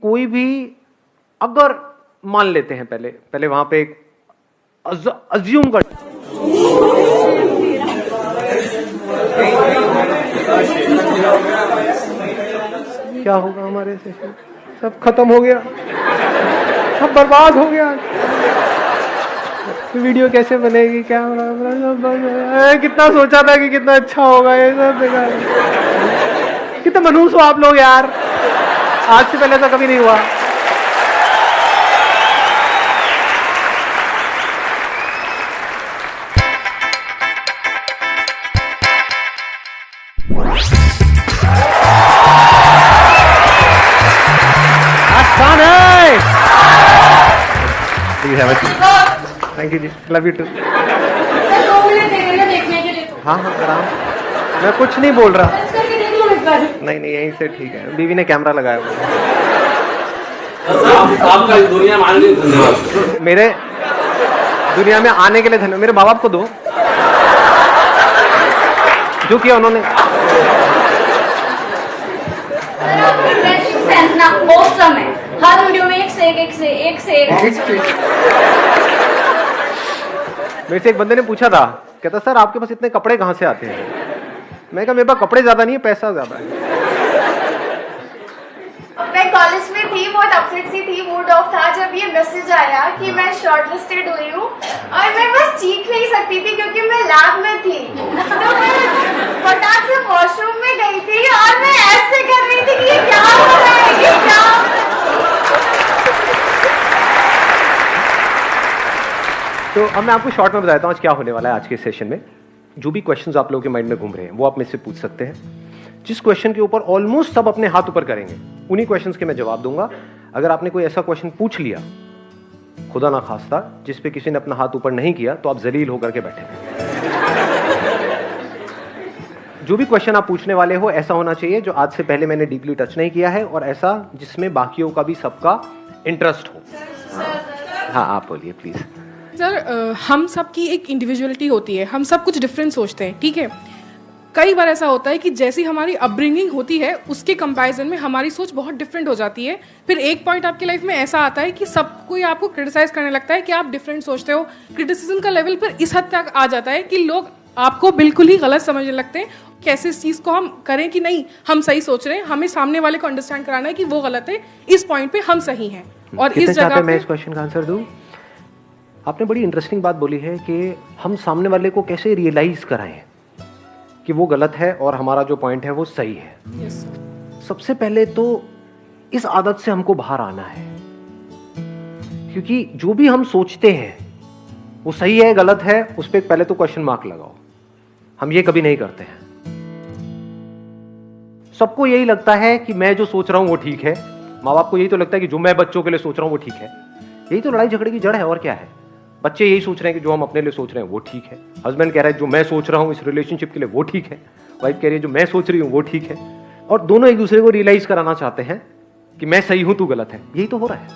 कोई भी अगर मान लेते हैं, पहले वहां पे एक अज्यूम कर, क्या होगा हमारे सेशन, सब खत्म हो गया, सब बर्बाद हो गया, वीडियो कैसे बनेगी, क्या कितना सोचा था कि कितना अच्छा होगा, ये सब बेकार, कितना मनहूस हो आप लोग यार, आज से पहले तो कभी नहीं हुआ। थैंक यू जी, लव यू टू। हाँ हाँ आराम, मैं कुछ नहीं बोल रहा, नहीं यहीं से ठीक है, बीवी ने कैमरा लगाया हुआ। आपका दुनिया में आने के लिए धन्यवाद। मेरे दुनिया में आने के लिए धन्यवाद, मेरे माँ बाप को दो जो किया उन्होंने। हर वीडियो में एक से एक मेरे से एक बंदे ने पूछा था, कहता सर आपके पास इतने कपड़े कहाँ से आते हैं? मैं कहा मेरे पास कपड़े ज्यादा नहीं है, पैसा ज्यादा है। मैं कॉलेज में थी, बहुत अपसेट सी थी, मूड ऑफ था जब ये मैसेज आया कि मैं शॉर्टलिस्टेड हुई हूँ, और मैं बस चीख नहीं सकती थी क्योंकि मैं लैब में थी। तो मैं फटाक से वॉशरूम में गई थी और मैं ऐसे कर रही थी कि ये क्या हो रहा है, ये क्या। तो अब मैं आपको शॉर्ट में बताता हूँ आज क्या होने वाला है। आज के सेशन में जो भी क्वेश्चंस आप लोगों के माइंड में घूम रहे हैं वो आप मुझसे पूछ सकते हैं। जिस क्वेश्चन के ऊपर ऑलमोस्ट सब अपने हाथ ऊपर करेंगे उन्हीं क्वेश्चंस के मैं जवाब दूंगा। अगर आपने कोई ऐसा क्वेश्चन पूछ लिया, खुदा ना खास्ता, जिस पे किसी ने अपना हाथ ऊपर नहीं किया, तो आप जलील होकर के बैठे। जो भी क्वेश्चन आप पूछने वाले हो ऐसा होना चाहिए जो आज से पहले मैंने डीपली टच नहीं किया है, और ऐसा जिसमें बाकियों का भी सबका इंटरेस्ट हो। हाँ आप बोलिए प्लीज। सर हम सब की एक इंडिविजुअलिटी होती है, हम सब कुछ डिफरेंट सोचते हैं, ठीक है। कई बार ऐसा होता है कि जैसी हमारी अपब्रिंगिंग होती है उसके कंपैरिजन में हमारी सोच बहुत डिफरेंट हो जाती है। फिर एक पॉइंट आपकी लाइफ में ऐसा आता है कि सब कोई आपको क्रिटिसाइज करने लगता है कि आप डिफरेंट सोचते हो। क्रिटिसिज्म का लेवल पर इस हद तक आ जाता है कि लोग आपको बिल्कुल ही गलत समझने लगते हैं। कैसे इस चीज़ को हम करें कि नहीं हम सही सोच रहे हैं, हमें सामने वाले को अंडरस्टैंड कराना है कि वो गलत है, इस पॉइंट पे हम सही हैं। और इस जगह मैं इस क्वेश्चन का आंसर दूं। आपने बड़ी इंटरेस्टिंग बात बोली है कि हम सामने वाले को कैसे रियलाइज कराएं कि वो गलत है और हमारा जो पॉइंट है वो सही है। yes. सबसे पहले तो इस आदत से हमको बाहर आना है, क्योंकि जो भी हम सोचते हैं वो सही है गलत है उस पर पहले तो क्वेश्चन मार्क लगाओ। हम ये कभी नहीं करते हैं। सबको यही लगता है कि मैं जो सोच रहा हूं वो ठीक है। माँ बाप को यही तो लगता है कि जो मैं बच्चों के लिए सोच रहा हूं वो ठीक है। यही तो लड़ाई झगड़े की जड़ है, और क्या है। बच्चे यही सोच रहे हैं कि जो हम अपने लिए सोच रहे हैं वो ठीक है। हस्बैंड कह रहा है जो मैं सोच रहा हूं इस रिलेशनशिप के लिए वो ठीक है। वाइफ कह रही है जो मैं सोच रही हूं वो ठीक है। और दोनों एक दूसरे को रियलाइज कराना चाहते हैं कि मैं सही हूं तू गलत है। यही तो हो रहा है।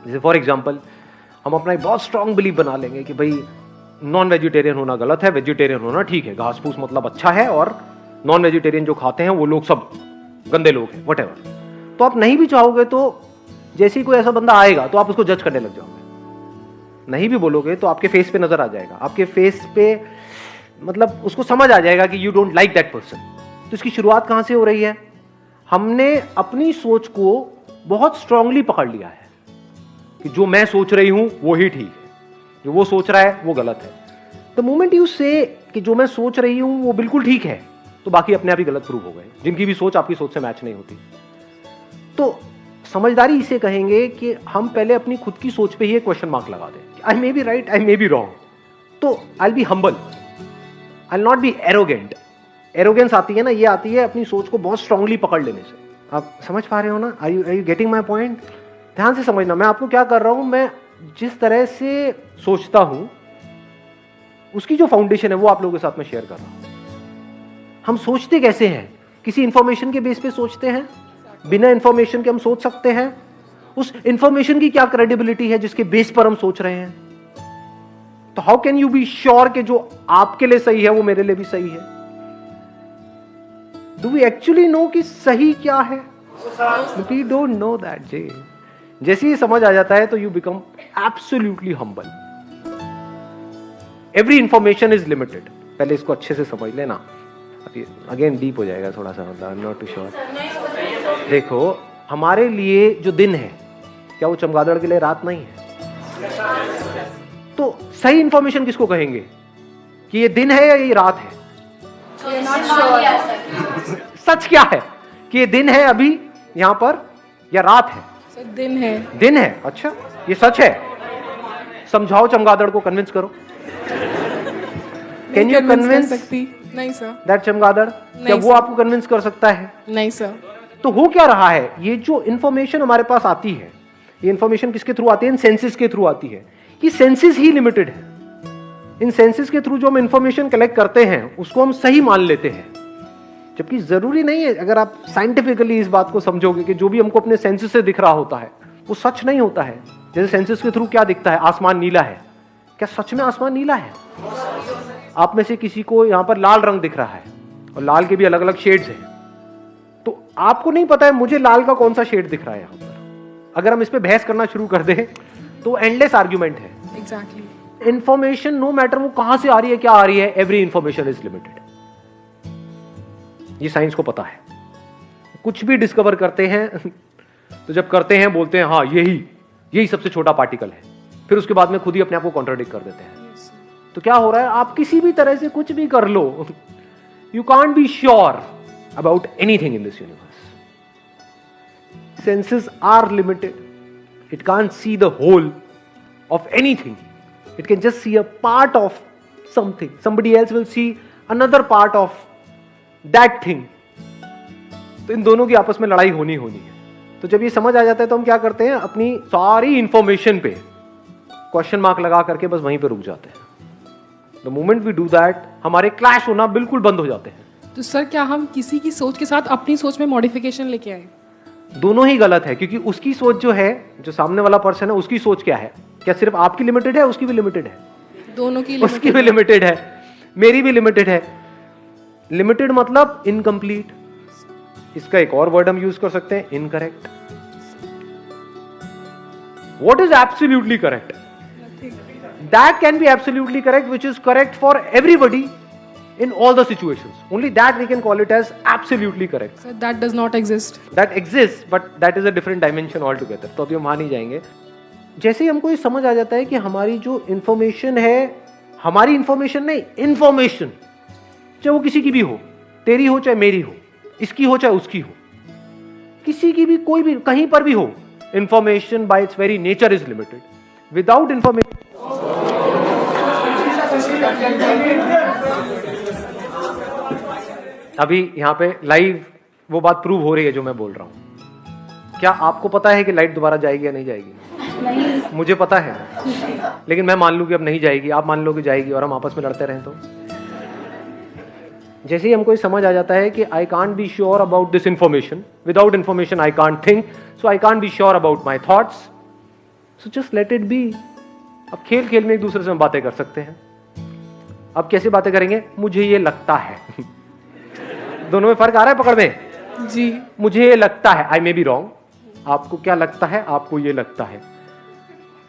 जैसे फॉर एग्जाम्पल हम अपना एक बहुत स्ट्रांग बिलीफ बना लेंगे कि भाई नॉन वेजिटेरियन होना गलत है, वेजिटेरियन होना ठीक है। घास फूस मतलब अच्छा है, और नॉन वेजिटेरियन जो खाते हैं वो लोग सब गंदे लोग हैं, व्हाटएवर। तो आप नहीं भी चाहोगे तो जैसे ही कोई ऐसा बंदा आएगा तो आप उसको जज करने लग जाओगे। नहीं भी बोलोगे तो आपके फेस पे नजर आ जाएगा, आपके फेस पे मतलब उसको समझ आ जाएगा कि you don't like that person. तो इसकी शुरुआत कहां से हो रही है? हमने अपनी सोच को बहुत स्ट्रांगली पकड़ लिया है कि जो मैं सोच रही हूं वो ही ठीक है, जो वो सोच रहा है वो गलत है। द मोमेंट यू से कि जो मैं सोच रही हूं वो बिल्कुल ठीक है, तो बाकी अपने आप ही गलत प्रूव हो गए, जिनकी भी सोच आपकी सोच से मैच नहीं होती। तो समझदारी इसे कहेंगे कि हम पहले अपनी खुद की सोच पे ही एक क्वेश्चन मार्क लगा दें। I may be right, I may be wrong. तो I be humble, I not be arrogant. Arrogance आती है ना, ये आती है अपनी सोच को बहुत स्ट्रांगली पकड़ लेने से। आप समझ पा रहे हो ना? Are you getting my point? ध्यान से समझना, मैं आपको क्या कर रहा हूं। मैं जिस तरह से सोचता हूं उसकी जो फाउंडेशन है वो आप लोगों के साथ में शेयर कर रहा हूं। हम सोचते कैसे हैं? किसी इंफॉर्मेशन के बेस पे सोचते हैं, बिना इंफॉर्मेशन के हम सोच सकते हैं। उस इंफॉर्मेशन की क्या क्रेडिबिलिटी है जिसके बेस पर हम सोच रहे हैं? तो how can you be sure कि जो आपके लिए सही है वो मेरे लिए भी सही है? डू वी एक्चुअली नो कि सही क्या है? वी डोंट नो दैट जे। जैसे ही समझ आ जाता है तो you become absolutely humble. Every information is limited. पहले इसको अच्छे से समझ लेना, अगेन डीप हो जाएगा थोड़ा सा, I am not too sure. देखो, हमारे लिए जो दिन है, क्या वो चमगादड़ के लिए रात नहीं है? तो सही इंफॉर्मेशन किसको कहेंगे कि ये दिन है या ये रात है? सच क्या है कि ये दिन है अभी यहां पर या रात है? सर दिन है। दिन है। अच्छा, ये सच है। समझाओ चमगादड़ को, कन्विंस करो। कैन यू कन्विंस सकती? नहीं सर। दैट चमगादड़, क्या वो आपको कन्विंस कर सकता है? नहीं सर। तो हो क्या रहा है, ये जो इंफॉर्मेशन हमारे पास आती है, ये इंफॉर्मेशन किसके थ्रू आती है? इन सेंसेस के थ्रू आती है। ये सेंसेस ही लिमिटेड है। इन सेंसेस के थ्रू जो हम इंफॉर्मेशन कलेक्ट करते हैं उसको हम सही मान लेते हैं, जबकि जरूरी नहीं है। अगर आप साइंटिफिकली इस बात को समझोगे कि जो भी हमको अपने सेंसेस से दिख रहा होता है वो सच नहीं होता है। जैसे सेंसेस के थ्रू क्या दिखता है? आसमान नीला है। क्या सच में आसमान नीला है? आप में से किसी को यहां पर लाल रंग दिख रहा है और लाल के भी अलग अलग शेड्स हैं, तो आपको नहीं पता है मुझे लाल का कौन सा शेड दिख रहा है यहां पर। अगर हम इस पे बहस करना शुरू कर दें तो एंडलेस आर्ग्यूमेंट है। एग्जैक्टली। इंफॉर्मेशन नो मैटर वो कहां से आ रही है, क्या आ रही है, एवरी इंफॉर्मेशन इज लिमिटेड। ये साइंस को पता है। कुछ भी डिस्कवर करते हैं तो जब करते हैं बोलते हैं हाँ यही सबसे छोटा पार्टिकल है, फिर उसके बाद में खुद ही अपने आप को कॉन्ट्राडिक्ट कर देते हैं। तो क्या हो रहा है, आप किसी भी तरह से कुछ भी कर लो, you can't be sure about anything in this universe. Senses are limited. It can't see the whole of anything. It can just see a part of something. Somebody else will see another part of that thing. तो इन दोनों की आपस में लड़ाई होनी है। तो जब ये समझ आ जाता है तो हम क्या करते हैं, अपनी सारी इंफॉर्मेशन पे क्वेश्चन मार्क लगा करके बस वहीं पे रुक जाते हैं। The moment we do that, हमारे क्लैश होना बिल्कुल बंद हो जाते हैं। तो सर क्या हम किसी की सोच के साथ अपनी सोच में मॉडिफिकेशन लेके आए? दोनों ही गलत है, क्योंकि उसकी सोच जो है, जो सामने वाला पर्सन है, उसकी सोच क्या है? क्या सिर्फ आपकी लिमिटेड है? उसकी भी लिमिटेड है। दोनों की उसकी भी लिमिटेड है, मेरी भी लिमिटेड है। लिमिटेड मतलब इनकम्प्लीट। इसका एक और वर्ड हम यूज कर सकते हैं, incorrect. What is absolutely correct? That can be absolutely correct which is correct for everybody in all the situations. Only that we can call it as absolutely correct. So that does not exist. That exists, but that is a different dimension altogether. तो अभी हम वहां नहीं जाएंगे। जैसे ही हमको ये समझ आ जाता है कि हमारी जो इंफॉर्मेशन है, हमारी इंफॉर्मेशन नहीं, इंफॉर्मेशन चाहे वो किसी की भी हो, तेरी हो चाहे मेरी हो, इसकी हो चाहे उसकी हो, किसी की भी, कोई भी, कहीं पर भी हो, information bye it's very nature is limited. Without information अभी यहां पे लाइव वो बात प्रूव हो रही है जो मैं बोल रहा हूं। क्या आपको पता है कि लाइट दोबारा जाएगी या नहीं जाएगी? नहीं। मुझे पता है, लेकिन मैं मान लूं कि अब नहीं जाएगी, आप मान लो कि जाएगी, और हम आपस में लड़ते रहें तो जैसे ही हमको ये समझ आ जाता है कि I can't be sure about this information, without information I can't think, so I can't be sure about my thoughts, so just let it be. अब खेल खेल में एक दूसरे से हम बातें कर सकते हैं। अब कैसे बातें करेंगे? मुझे ये लगता है। दोनों में फर्क आ रहा है पकड़ में जी। मुझे ये लगता है, आई मे बी रॉन्ग। आपको क्या लगता है? आपको ये लगता है।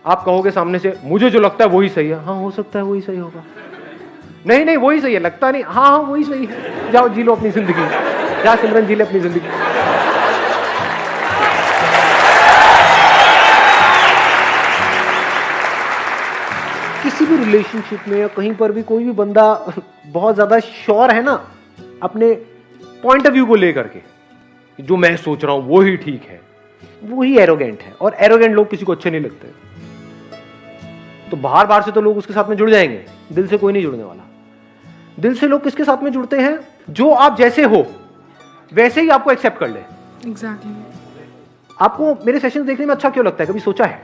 आप कहोगे सामने से मुझे जो लगता है वही सही है। हाँ, हो सकता है वही सही होगा। नहीं नहीं, वही सही है, लगता नहीं। हाँ हाँ, वही सही है। जाओ जी लो अपनी जिंदगी, जा सिमरन जी ले अपनी जिंदगी। किसी भी रिलेशनशिप में या कहीं पर भी कोई भी बंदा बहुत ज्यादा श्योर है ना अपने पॉइंट ऑफ व्यू को लेकर के, जो मैं सोच रहा हूं वो ही ठीक है, वो ही एरोगेंट है। और एरोगेंट लोग किसी को अच्छे नहीं लगते। तो बाहर बाहर से तो लोग उसके साथ में जुड़ जाएंगे, दिल से कोई नहीं जुड़ने वाला। दिल से लोग किसके साथ में जुड़ते हैं? जो आप जैसे हो वैसे ही आपको एक्सेप्ट कर ले। एग्जैक्टली। आपको मेरे सेशन देखने में अच्छा क्यों लगता है? कभी सोचा है?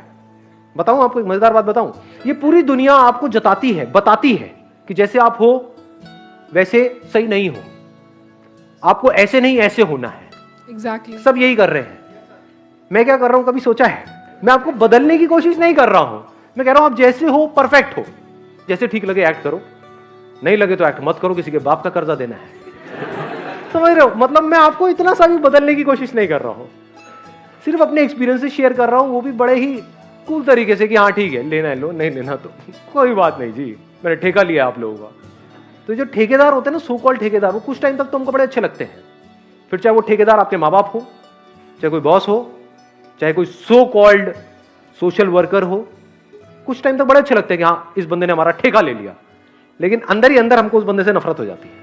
बताऊं आपको एक मजेदार बात बताऊं? ये पूरी दुनिया आपको जताती है, बताती है कि जैसे आप हो वैसे सही नहीं हो, आपको ऐसे नहीं ऐसे होना है। एग्जैक्टली। सब यही कर रहे हैं। मैं क्या कर रहा हूं? कभी सोचा है? मैं आपको बदलने की कोशिश नहीं कर रहा हूं। मैं कह रहा हूं आप जैसे हो परफेक्ट हो, जैसे ठीक लगे एक्ट करो, नहीं लगे तो एक्ट मत करो, किसी के बाप का कर्जा देना है। समझ रहे हो? मतलब मैं आपको इतना सा भी बदलने की कोशिश नहीं कर रहा हूं, सिर्फ अपने एक्सपीरियंसेस शेयर कर रहा हूं, वो भी बड़े ही कूल तरीके से कि हाँ ठीक है, लेना है लो, नहीं लेना तो कोई बात नहीं जी, मैंने ठेका लिया आप लोगों का। तो जो ठेकेदार होते हैं ना, सो कॉल्ड ठेकेदार, वो कुछ टाइम तक तो हमको बड़े अच्छे लगते हैं। फिर चाहे वो ठेकेदार आपके माँ बाप हो, चाहे कोई बॉस हो, चाहे कोई सो कॉल्ड सोशल वर्कर हो, कुछ टाइम तक बड़े अच्छे लगते हैं कि हाँ इस बंदे ने हमारा ठेका ले लिया। लेकिन अंदर ही अंदर हमको उस बंदे से नफरत हो जाती है।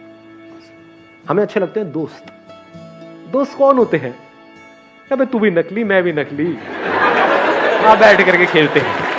हमें अच्छे लगते हैं दोस्त। दोस्त कौन होते हैं? अबे तू भी नकली, मैं भी नकली, हाँ बैठ करके खेलते हैं।